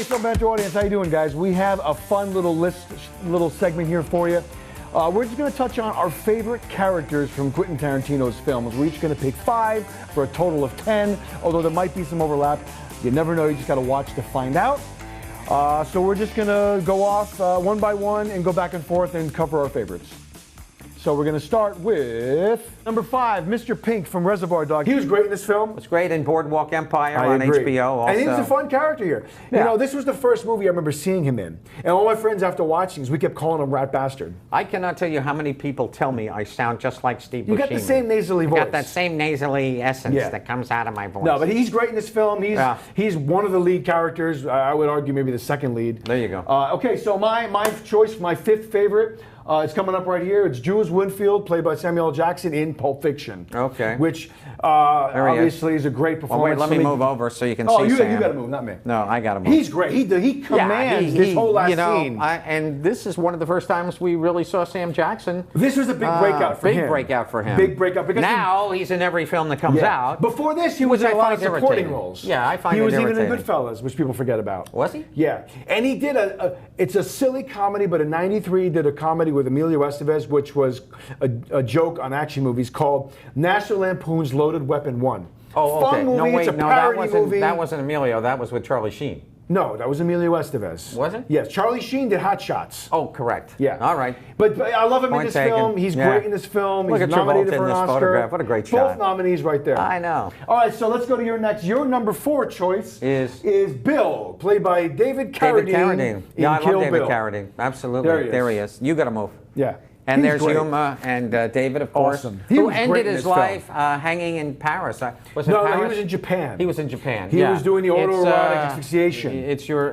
Show Banter audience, how you doing, guys? We have a fun little segment here for you. We're just going to touch on our favorite characters from Quentin Tarantino's films. We're each going to pick 5 for a total of 10, although there might be some overlap. You never know, you just got to watch to find out. So we're just going to go off one by one and go back and forth and cover our favorites. So we're going to start with number 5, Mr. Pink from Reservoir Dogs. He was great in this film. It's great in Boardwalk Empire on HBO also. And he was a fun character here. Yeah. You know, this was the first movie I remember seeing him in. And all my friends after watching this, we kept calling him Rat Bastard. I cannot tell you how many people tell me I sound just like Steve Buscemi. You got the same nasally voice. Got that same nasally essence that comes out of my voice. No, but he's great in this film. He's one of the lead characters. I would argue maybe the second lead. There you go. Okay, so my choice, my 5th favorite, it's coming up right here. It's Jules Winfield, played by Samuel L. Jackson in Pulp Fiction. Okay. Which obviously is a great performance. Oh, wait, let me move over so you can see Sam. You got to move, not me. No, I got to move. He's great. He commands this whole last scene. And this is one of the first times we really saw Sam Jackson. This was a big breakout for him. Big breakout for him. Big breakout. Because now he's in every film that comes out. Before this, he was in a lot of supporting roles. Yeah, I find it irritating. He was even in Goodfellas, which people forget about. Was he? Yeah. And he did it's a silly comedy, but in '93 he did a comedy with Emilio Estevez, which was a joke on action movies called National Lampoon's Loaded Weapon 1. Oh, okay. Fun movie, it's a parody movie. That wasn't Emilio, that was with Charlie Sheen. No, that was Emilio Estevez. Was it? Yes, Charlie Sheen did Hot Shots. Oh, correct. Yeah. All right. But I love him in this film. He's great in this film. Look He's at nominated Travolta for in an this Oscar. photograph. What a great shot. Both nominees right there. I know. All right, so let's go to your next. Your number 4 choice is Bill, played by David Carradine. David Carradine. Yeah, I love David Carradine. Absolutely. There he is. You got to move. Yeah. And there's Yuma and David, of course, who ended his life hanging in Paris. Was it Paris? No, he was in Japan. He was in Japan. He was doing the autoerotic asphyxiation. It's your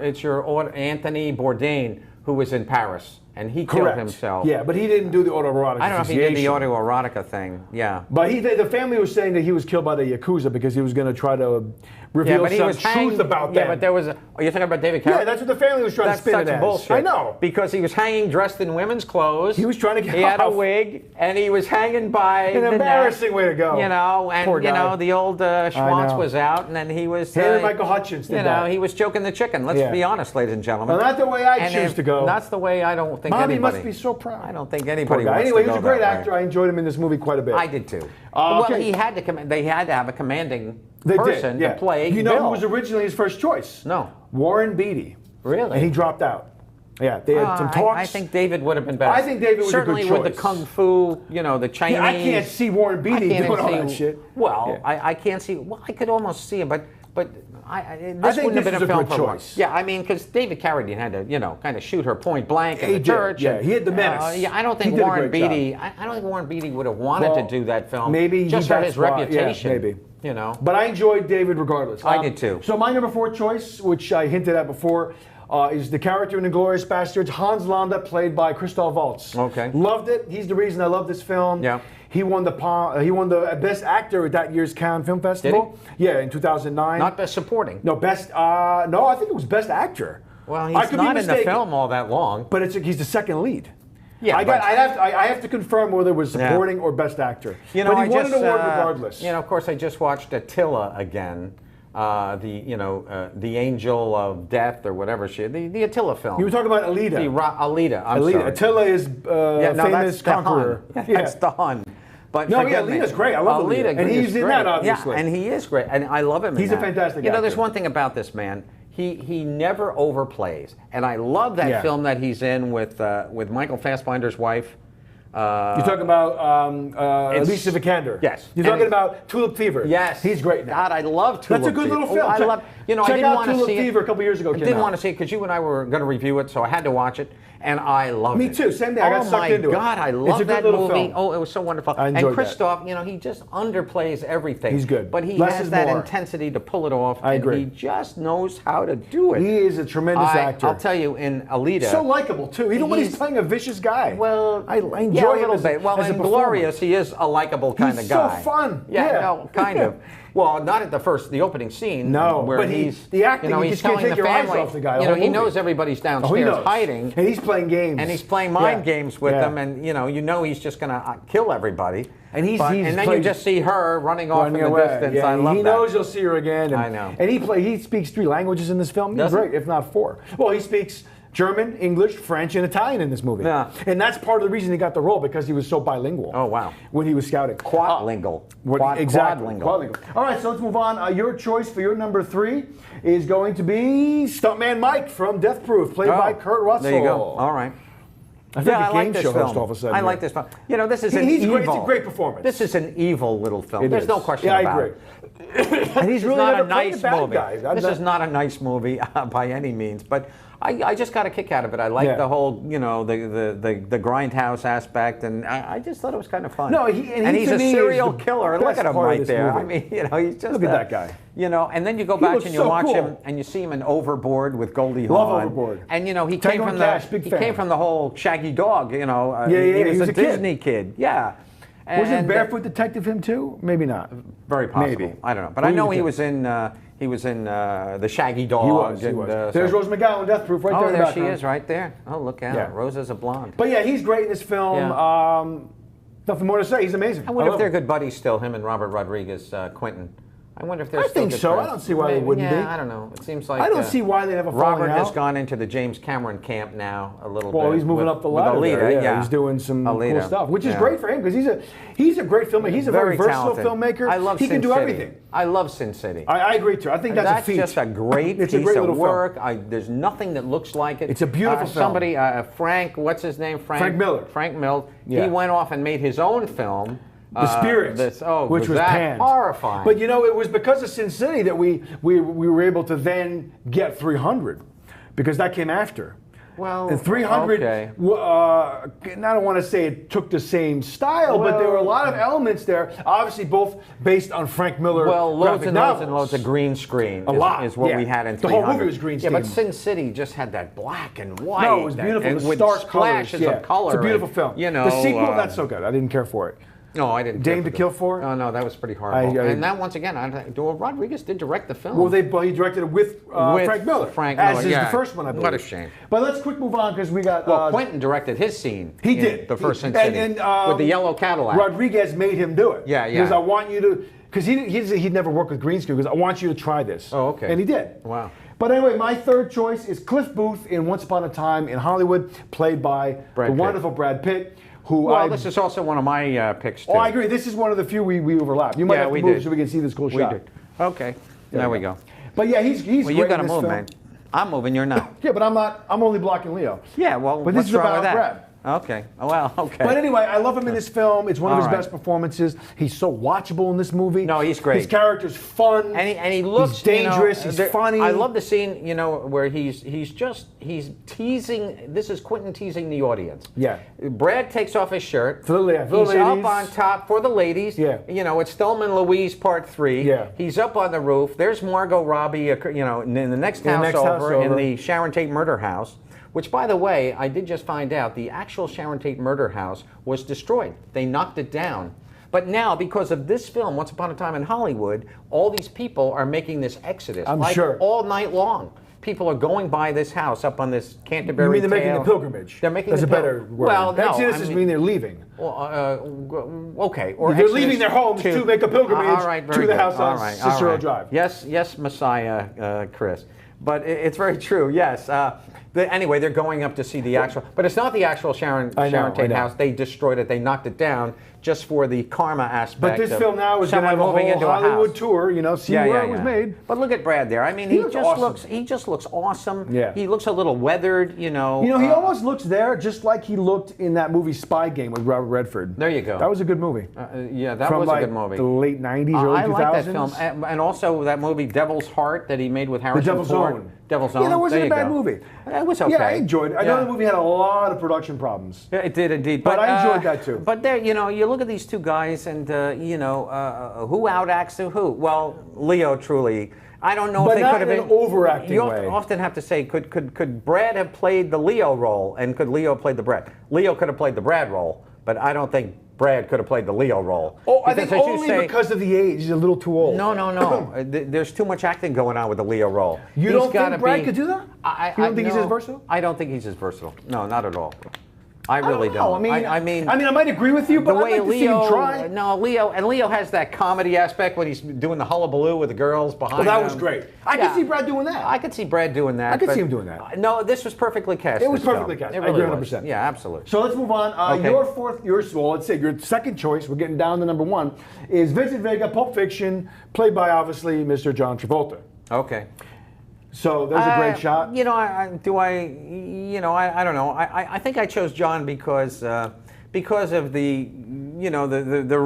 Anthony Bourdain who was in Paris, and he killed himself. Yeah, but he didn't do the autoerotic asphyxiation. I don't know if he did the autoerotica thing. Yeah. But the family was saying that he was killed by the Yakuza because he was going to try to reveal some truth about that. Yeah, but there was you're talking about David Carradine? Yeah, that's what the family was trying to spin it as. That's bullshit. I know. Because he was hanging dressed in women's clothes. He was trying to get He had a wig, and he was hanging by an embarrassing way to go. You know, and the old Schwantz was out, and then he was... Michael Hutchins did that. He was choking the chicken. Let's be honest, ladies and gentlemen. Well, not the way I choose to go. That's the way I don't think anybody... Mommy must be so proud. I don't think anybody wants Anyway, to he was a great actor. I enjoyed him in this movie quite a bit. I did too. Well, he had to. They had to have a commanding person to play You know Bill. who was originally his first choice? No. Warren Beatty. Really? And he dropped out. Yeah, they had some talks. I think David would have been better. I think David was certainly a good choice. with the kung fu, the Chinese. I can't see Warren Beatty doing all that shit. Well, I can't see. Well, I could almost see him, but this think wouldn't have been a film good choice. Yeah, I mean, because David Carradine had to, kind of shoot her point blank in the church. Yeah, he had the menace. I don't think Warren Beatty. I don't think Warren Beatty would have wanted to do that film. Maybe just for his reputation. Yeah, maybe. But I enjoyed David regardless. I did too. So my number 4 choice, which I hinted at before, is the character in *Inglourious Bastards*, Hans Landa, played by Christoph Waltz. Okay. Loved it. He's the reason I love this film. Yeah. He won the Best Actor at that year's Cannes Film Festival. Did he? Yeah, in 2009. Not Best Supporting. No, Best. No, I think it was Best Actor. Well, he's not in the film all that long. But he's the second lead. Yeah, I have to confirm whether it was supporting or Best Actor. But he won an award regardless. Of course, I just watched Attila again. The Angel of Death or whatever the Attila film. You were talking about Alita. Alita. I'm sorry. Attila is famous conqueror. That's the Hun. But Alita's great. I love Alita. And he's in that, obviously. Yeah, and he is great, and I love him. He's a fantastic actor. There's one thing about this man. He never overplays, and I love that film that he's in with Michael Fassbinder's wife. You're talking about Alicia Vikander. Yes. You're talking about Tulip Fever. Yes. He's great now. God, I love Tulip Fever. That's a good little film. I love. Check I didn't out want to Tulip see Fever it. a couple years ago. I didn't want to see it because you and I were going to review it, so I had to watch it, and I loved it. Me too. Same thing. I got sucked into it. Oh my God, I love that movie. Film. Oh, it was so wonderful. I enjoyed and Christoph, he just underplays everything. He's good. But he Less has is that more. intensity to pull it off. I agree. And he just knows how to do it. He is a tremendous actor. I'll tell you, in Alita. So likable too. Even when he's playing a vicious guy. Well, I enjoy him a little bit. Well, in Glorious, he is a likable kind of guy. He's so fun. Yeah, no, kind of. Well, not at the opening scene. No, where but the acting, you he's just can't telling take the your eyes family, off the guy. He knows everybody's downstairs hiding, and he's playing games, and he's playing mind games with them, and he's just going to kill everybody. And then you just see her running off in the distance. Yeah, I love that. He knows you'll see her again. And, I know. And he speaks 3 languages in this film. He's great, if not 4. Well, he speaks German, English, French, and Italian in this movie. Yeah. And that's part of the reason he got the role, because he was so bilingual. Oh, wow. When he was scouting. Quadlingual. Exactly. Quadlingual. All right, so let's move on. Your choice for your number 3 is going to be Stuntman Mike from Death Proof, played by Kurt Russell. There you go. All right. I like this film. All of a sudden, I like this film. This is an evil. It's a great performance. This is an evil little film. There's no question about it. I agree. And he's really not a nice movie. Guy. This is not a nice movie by any means, but I just got a kick out of it. I like the whole, the grindhouse aspect, and I just thought it was kind of fun. No, and he's a serial killer. Look at him right there. Movie. I mean, he's just look at that guy. And then you go back and you watch him, and you see him in Overboard with Goldie Hawn. Love Overboard. And he came from the whole Shaggy Dog. He was a Disney kid. Yeah. Wasn't Barefoot Detective him too? Maybe not. Very possible. Maybe. I don't know. But I know he was in the Shaggy Dog. He was. There's Rose McGowan, Death Proof, right there. Oh, there she is, right there. Oh, look out. Yeah. Rosa's a blonde. But yeah, he's great in this film. Yeah. Nothing more to say. He's amazing. I wonder if they're good buddies still, him and Robert Rodriguez, Quentin. I wonder if they're still good friends. I don't see why they wouldn't be. I don't know. It seems like I don't see why they have a falling Robert out. has gone into the James Cameron camp now a little bit. Well, he's moving up the ladder. Alita, yeah, he's doing some cool stuff, which is great for him because he's a great filmmaker. He's a very versatile filmmaker. I love He can do Sin everything. City. I love Sin City. I agree too. I think that's a feat. That's just a great piece of work. There's nothing that looks like it. It's a beautiful film. Somebody, Frank, what's his name? Frank Miller. Frank Miller. He went off and made his own film. The Spirits, which was panned. Horrifying. But it was because of Sin City that we were able to then get 300, because that came after. Well, and 300, I don't want to say it took the same style, but there were a lot of elements there, obviously both based on Frank Miller. Well, loads and loads of green screen is what we had in 300. The whole movie was green screen. Yeah, but Sin City just had that black and white. No, it was beautiful. And with stark splashes of color. It's a beautiful film. The sequel, not so good. I didn't care for it. No, I didn't. Dame to Kill For? Oh, no, that was pretty horrible. And that, once again, Rodriguez did direct the film. Well, he directed it with Frank Miller. As is the first one, I believe. What a shame. But let's quick move on, because we got... Well, Quentin directed his scene. He did. The first Sin City. With the yellow Cadillac. Rodriguez made him do it. Yeah. Because I want you to... Because he'd never worked with green screen, because I want you to try this. Oh, okay. And he did. Wow. But anyway, my third choice is Cliff Booth in Once Upon a Time in Hollywood, played by the wonderful Brad Pitt. This is also one of my picks, too. Oh, I agree. This is one of the few we overlap. You might have to move so we can see this cool shot. We did. Okay. There we go. But yeah, he's great in this film. Well, you got to move, man. I'm moving, you're not. Yeah, but I'm not. I'm only blocking Leo. Yeah, well, but this is about Brad. Okay. Well, okay. But anyway, I love him in this film. It's one of his best performances. He's so watchable in this movie. No, he's great. His character's fun. And he looks he's dangerous. He's funny. I love the scene, where he's teasing. This is Quentin teasing the audience. Yeah. Brad takes off his shirt. For the ladies. Up on top for the ladies. Yeah. It's Thelma and Louise Part 3. Yeah. He's up on the roof. There's Margot Robbie. In the next house over in the Sharon Tate murder house. Which, by the way, I did just find out, the actual Sharon Tate murder house was destroyed. They knocked it down. But now, because of this film, Once Upon a Time in Hollywood, all these people are making this exodus. I'm sure. All night long. People are going by this house up on this Canterbury You mean they're Tale. making the pilgrimage? They're making That's a better word. Well, exodus mean they're leaving. Well, okay. Or they're leaving their homes to make a pilgrimage to the house on Cicero Drive. Yes, Messiah, Chris. But it's very true, yes. Anyway, they're going up to see the actual, but it's not the actual Sharon Tate house. They destroyed it. They knocked it down just for the karma aspect. But this film now is going to have a whole Hollywood tour. See where it was made. But look at Brad there. I mean, he just looks awesome. Yeah. He looks a little weathered. He almost looks there just like he looked in that movie Spy Game with Robert Redford. There you go. That was a good movie. That was a good movie. The late '90s, early 2000s. I like that film, and also that movie Devil's Heart that he made with Harrison Devil's Ford. Own. Devil's Own. Yeah, that wasn't a bad movie. It was okay. Yeah, I enjoyed it. I know the movie had a lot of production problems. Yeah, it did indeed. But I enjoyed that too. But there, you look at these two guys, and who outacts who? Well, Leo truly. I don't know if they could have been overacting. You often have to say, could Brad have played the Leo role, and could Leo have played the Brad? Leo could have played the Brad role, but I don't think Brad could have played the Leo role. Oh, I think only because of the age. He's a little too old. No. There's too much acting going on with the Leo role. You don't think Brad could do that? You don't think he's as versatile? I don't think he's as versatile. No, not at all. I really don't. I mean, I might agree with you, but I'd like to see him try. No, Leo has that comedy aspect when he's doing the hullabaloo with the girls behind him. Well, that was great. I could see Brad doing that. I could see Brad doing that. I could see him doing that. No, this was perfectly cast. It was perfectly cast. I agree 100%. Yeah, absolutely. So let's move on. Let's say your second choice, we're getting down to number one, is Vincent Vega, Pulp Fiction, played by, obviously, Mr. John Travolta. Okay. So there's a great shot. I don't know. I think I chose John because of the the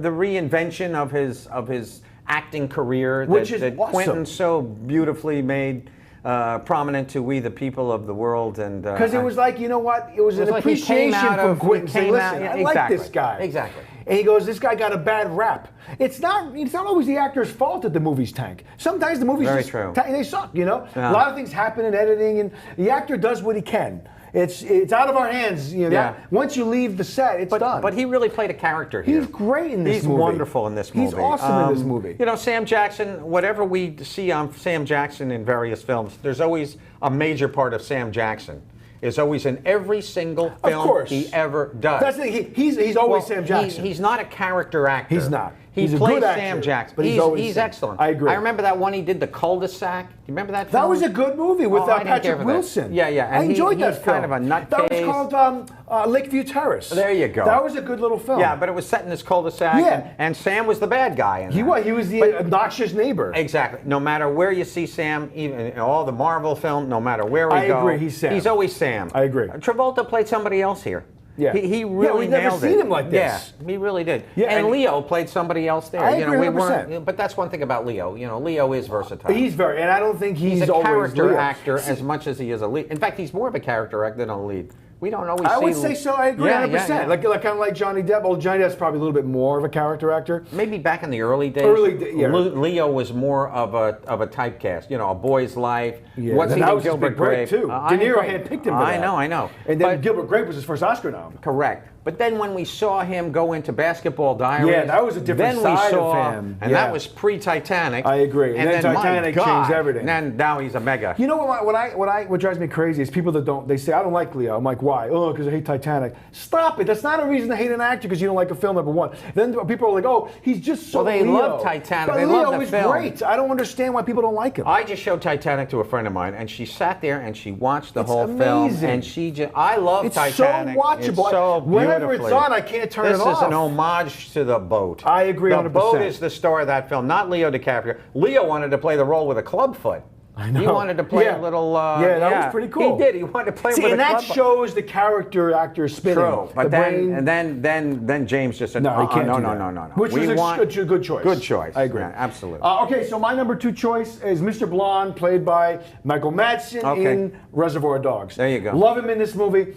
reinvention of his acting career, which is that awesome. Quentin so beautifully made prominent to we the people of the world, and because it was like, you know what, it was an appreciation from Quentin saying, listen, I like this guy. Exactly. And he goes, this guy got a bad rap. It's not always the actor's fault that the movies tank. Sometimes the movies they suck, you know? Yeah. A lot of things happen in editing, and the actor does what he can. It's out of our hands, you know. Yeah. Once you leave the set, it's done. But he really played a character here. He's great in this movie. He's wonderful in this movie. He's awesome in this movie. Sam Jackson, whatever we see on Sam Jackson in various films, there's always a major part of Sam Jackson. Is always in every single film he ever does. That's the thing. He's always Sam Jackson. He's not a character actor. He's not. He plays Sam Jackson, but he's excellent. I agree. I remember that one he did, The Cul-de-Sac. Do you remember that film? That was a good movie with Patrick Wilson. Yeah. And I enjoyed that film. Kind of a nutcase. That was called Lakeview Terrace. There you go. That was a good little film. Yeah, but it was set in this cul-de-sac. Yeah. And Sam was the bad guy in that. He was the obnoxious neighbor. Exactly. No matter where you see Sam, even in all the Marvel film, no matter where we go. I agree, he's Sam. He's always Sam. I agree. Travolta played somebody else here. Yeah. He really we've nailed never seen him like this. Yeah, he really did. Yeah, and Leo played somebody else there. I agree 100%. But that's one thing about Leo. Leo is versatile. He's very, and I don't think he's a always character Leo. actor as much as he is a lead. In fact, he's more of a character actor than a lead. We don't always see... I would say so. I agree 100%. Yeah. Like kind of like Johnny Depp. Well, Johnny Depp's probably a little bit more of a character actor. Maybe back in the early days. Leo was more of a typecast. A Boy's Life. Yeah. What's he in Gilbert Grape too. De Niro had picked him for that. I know. And then Gilbert Grape was his first Oscar nom. Correct. But then when we saw him go into Basketball Diaries, that was a different side of him. And that was pre-Titanic. I agree. And then Titanic changed everything. And then now he's a mega. You know what drives me crazy is people that they say, I don't like Leo. I'm like, why? Oh, because I hate Titanic. Stop it. That's not a reason to hate an actor because you don't like a film, number one. Then people are like, oh, he's just so they Leo. love Titanic. But they Leo love the is film. Great. I don't understand why people don't like him. I just showed Titanic to a friend of mine, and she sat there and she watched the whole amazing. Film. And she just, I love Titanic. It's so watchable. It's so whenever it's on, I can't turn it off. This is an homage to The Boat. I agree 100%. The Boat is the star of that film, not Leo DiCaprio. Leo wanted to play the role with a clubfoot. I know. He wanted to play a little... that was pretty cool. He did. He wanted to play with a and that clubfoot. Shows the character actor spinning. True. But then James just said, no, he can't do that. No. Which was a good choice. Good choice. I agree. Yeah, absolutely. Okay, so my number 2 choice is Mr. Blonde, played by Michael Madsen in Reservoir Dogs. There you go. Love him in this movie.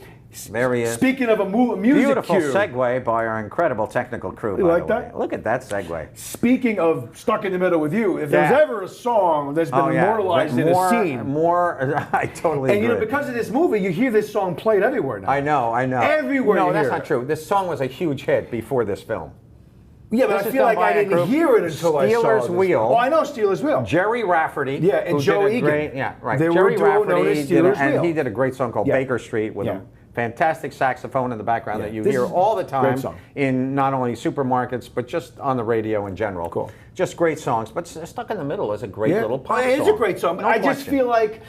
There he is. Speaking of a music beautiful cue. segue by our incredible technical crew. You like that? Look at that segue. Speaking of Stuck in the Middle with You, if there's ever a song that's been immortalized in a scene, I totally agree. And because of this movie, you hear this song played everywhere now. I know. Everywhere. No, that's not true. This song was a huge hit before this film. Yeah, but I feel like I didn't hear it until I saw Steelers Wheel. Oh, I know Steelers Wheel. Jerry Rafferty. Yeah, and Joe Egan. They Jerry Rafferty and he did a great song called Baker Street with him. Fantastic saxophone in the background that you hear all the time in not only supermarkets but just on the radio in general. Cool. Just great songs. But Stuck in the Middle is a great little pop song. It is a great song. No I just feel like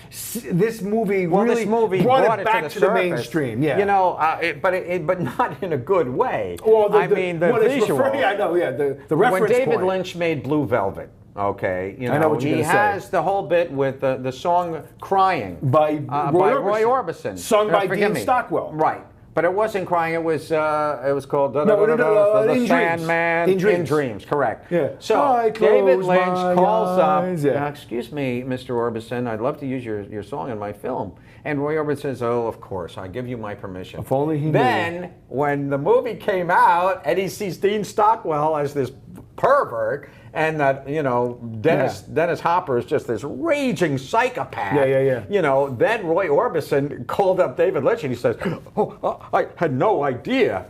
this movie really brought it back to the mainstream. Yeah. But not in a good way. Well, the visual. I know. Yeah. The reference when David point. Lynch made Blue Velvet. Okay, I know what you're he has the whole bit with the song "Crying" by Roy Orbison, sung by Dean Stockwell. Right, but it wasn't "Crying." It was called "The Sandman in Dreams." Correct. Yeah. So David Lynch calls up. Yeah. Excuse me, Mr. Orbison, I'd love to use your song in my film. And Roy Orbison says, "Oh, of course, I give you my permission." If only he knew. Then, when the movie came out, and he sees Dean Stockwell as this pervert. And that, Dennis Hopper is just this raging psychopath. Yeah. Then Roy Orbison called up David Lynch and he says, "Oh, I had no idea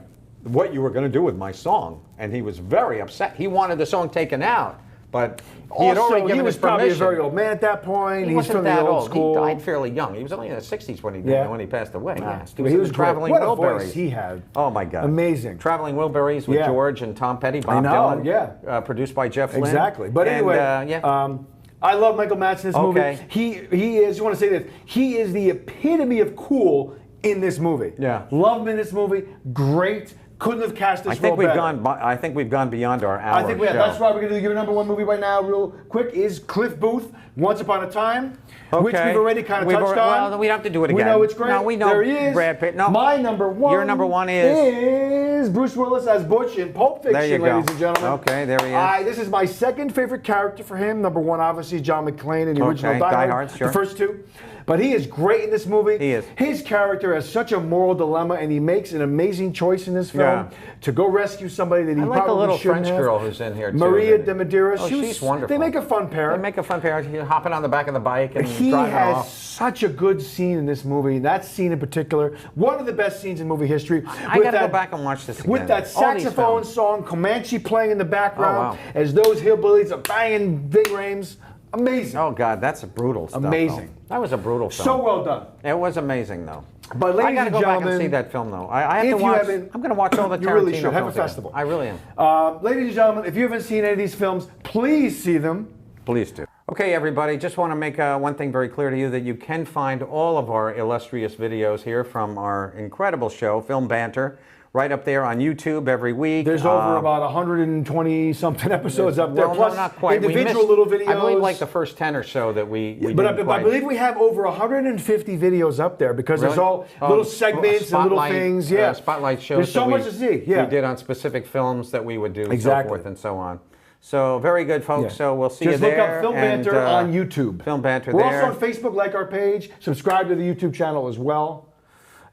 what you were going to do with my song. And he was very upset. He wanted the song taken out. But he had already given his permission. He was probably a very old man at that point. He wasn't from that the old school. He died fairly young. He was only in his 60s when he passed away. Yeah. He was traveling what Wilburys. What a voice he had. Oh my God. Amazing. Traveling Wilburys with George and Tom Petty, Bob Dylan. Yeah. Produced by Jeff Lynne. Exactly. But anyway, I love Michael Madsen in this movie. He is, I want to say this, he is the epitome of cool in this movie. Yeah. Love him in this movie. Great. Couldn't have cast this role better. I think we've gone beyond our hour. I think we have. That's why we're going to give your number one movie right now, real quick, is Cliff Booth, Once Upon a Time, which we've already kind of touched on. Well, we don't have to do it again. We know it's great. No, we know. There he is. Brad Pitt. No. My number one. Your number one is Bruce Willis as Butch in Pulp Fiction, there you ladies go. and gentlemen. Okay, there he is. This is my second favorite character for him. Number one, obviously, John McClane in the original Die Hard. Sure. The first two. But he is great in this movie. He is. His character has such a moral dilemma, and he makes an amazing choice in this film to go rescue somebody that he probably shouldn't have. I like the little French girl who's in here, too. Maria de Medeiros. Oh, she's wonderful. They make a fun pair. They make a fun pair. He's hopping on the back of the bike and he driving has off. such a good scene in this movie. That scene in particular, one of the best scenes in movie history. I got to go back and watch this again. With that saxophone song, Comanche playing in the background, as those hillbillies are banging big rames. Amazing. Oh, God, that's a brutal stuff. Amazing. Though. That was a brutal film. So well done. It was amazing, though. But ladies I got to go back and see that film, though. I have to watch. I'm going to watch all the Tarantino films. You really should. Have a festival. I really am. Ladies and gentlemen, if you haven't seen any of these films, please see them. Please do. Okay, everybody, just want to make one thing very clear to you, that you can find all of our illustrious videos here from our incredible show, Film Banter, right up there on YouTube every week. There's over about 120-something episodes up there, plus not quite. individual little videos. I believe like the first 10 or so that we but I believe we have over 150 videos up there, because there's all little segments and little things. Yeah, spotlight shows. There's so much to see. Yeah, we did on specific films that we would do, so forth and so on. So very good, folks. So we'll see you there. Just look up Film Banter on YouTube. Film Banter. We're also on Facebook. Like our page. Subscribe to the YouTube channel as well.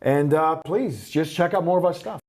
And please just check out more of our stuff.